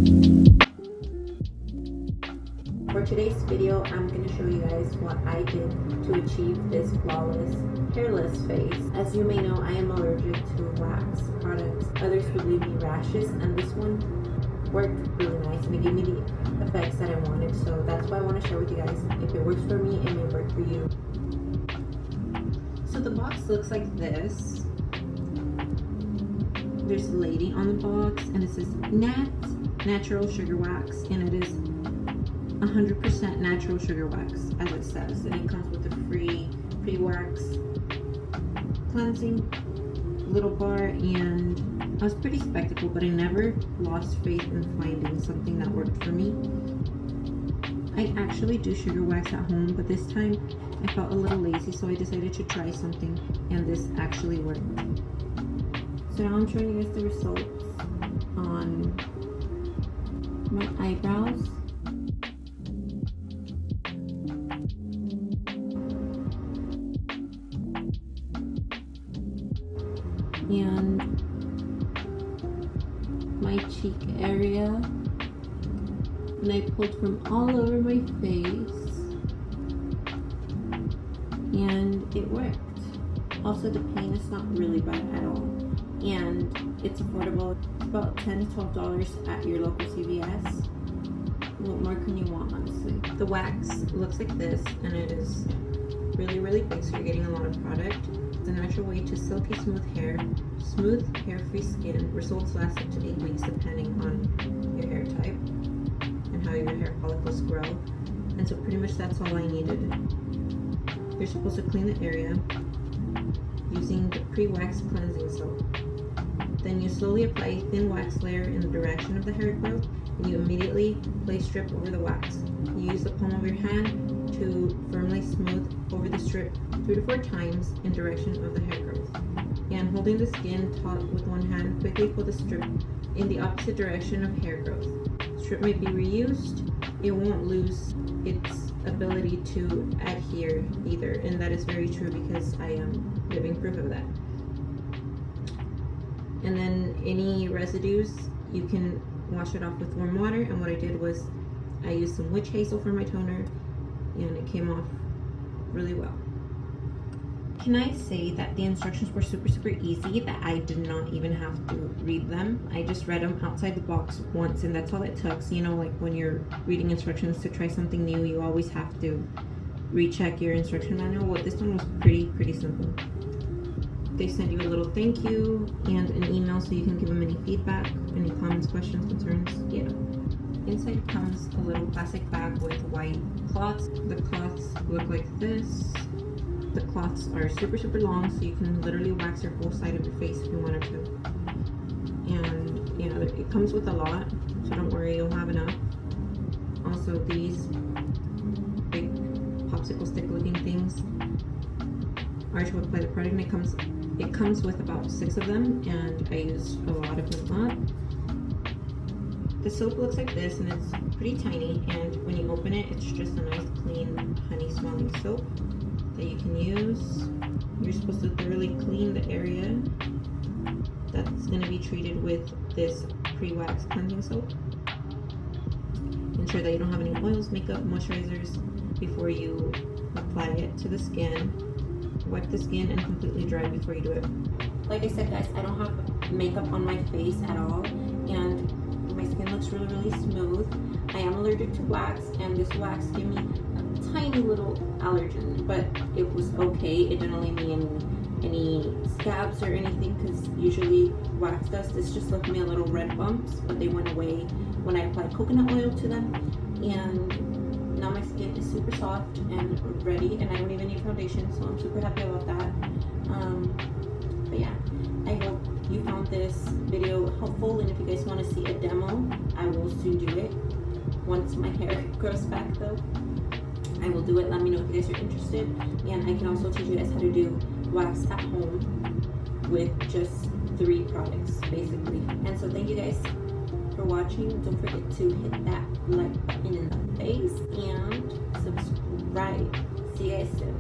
For today's video, I'm going to show you guys what I did to achieve this flawless, hairless face. As you may know, I am allergic to wax products. Others would leave me rashes, and this one worked really nice and it gave me the effects that I wanted. So that's why I want to share with you guys. If it works for me, it may work for you. So the box looks like this. There's a lady on the box and it says natural sugar wax, and it is 100% natural sugar wax, as it says, and it comes with a free pre-wax cleansing little bar. And I was pretty skeptical, but I never lost faith in finding something that worked for me. I actually do sugar wax at home, but this time I felt a little lazy, so I decided to try something, and this actually worked. So now I'm showing you guys the results on my eyebrows. And my cheek area, and I pulled from all over my face, and it worked. Also, the pain is not really bad at all, and it's affordable. It's about $10 to $12 at your local CVS. What more can you want, honestly? The wax looks like this, and it is really big, so you're getting a lot of product. It's a natural way to silky smooth hair-free skin. Results last up to 8 weeks depending on your hair type and how your hair follicles grow. And so pretty much that's all I needed. You're supposed to clean the area using the pre-wax cleansing soap. Then you slowly apply a thin wax layer in the direction of the hair growth, and you immediately place strip over the wax. You use the palm of your hand to firmly smooth over the strip 3 to 4 times in direction of the hair growth. And holding the skin taut with one hand, quickly pull the strip in the opposite direction of hair growth. Strip may be reused. It won't lose its ability to adhere either, and that is very true because I am living proof of that. And then any residues, you can wash it off with warm water, and what I did was I used some witch hazel for my toner, and it came off really well. Can I say that the instructions were super easy, that I did not even have to read them? I just read them outside the box once, and that's all it took. So, you know, like when you're reading instructions to try something new, you always have to recheck your instruction manual. Well, this one was pretty simple. They send you a little thank you and an email so you can give them any feedback, any comments, questions, concerns. Yeah. Inside comes a little plastic bag with white cloths. The cloths look like this. The cloths are super long, so you can literally wax your whole side of your face if you wanted to. And you know, it comes with a lot, so don't worry, you'll have enough. Also, these big popsicle stick looking things are to apply the product, and it comes with about 6 of them, and I used a lot of them up. The soap looks like this, and it's pretty tiny, and when you open it, it's just a nice clean honey smelling soap that you can use. You're supposed to thoroughly clean the area that's going to be treated with this pre-wax cleansing soap. Ensure that you don't have any oils, makeup, moisturizers before you apply it to the skin. Wipe the skin and completely dry before you do it. Like I said, guys, I don't have makeup on my face at all, and my skin looks really smooth. I am allergic to wax, and this wax gave me a tiny little allergen, but it was okay. It didn't leave me any scabs or anything, because usually wax does. This just left me a little red bumps, but they went away when I applied coconut oil to them, and now my skin is super soft and ready, and I don't even need foundation, so I'm super happy about that. But yeah, I hope you found this video helpful, and if you guys want to see a demo, I will soon do it. Once my hair grows back though, I will do it. Let me know if you guys are interested, and I can also teach you guys how to do wax at home with just 3 products basically. And so thank you guys for watching. Don't forget to hit that like button in the face and subscribe. See you guys soon.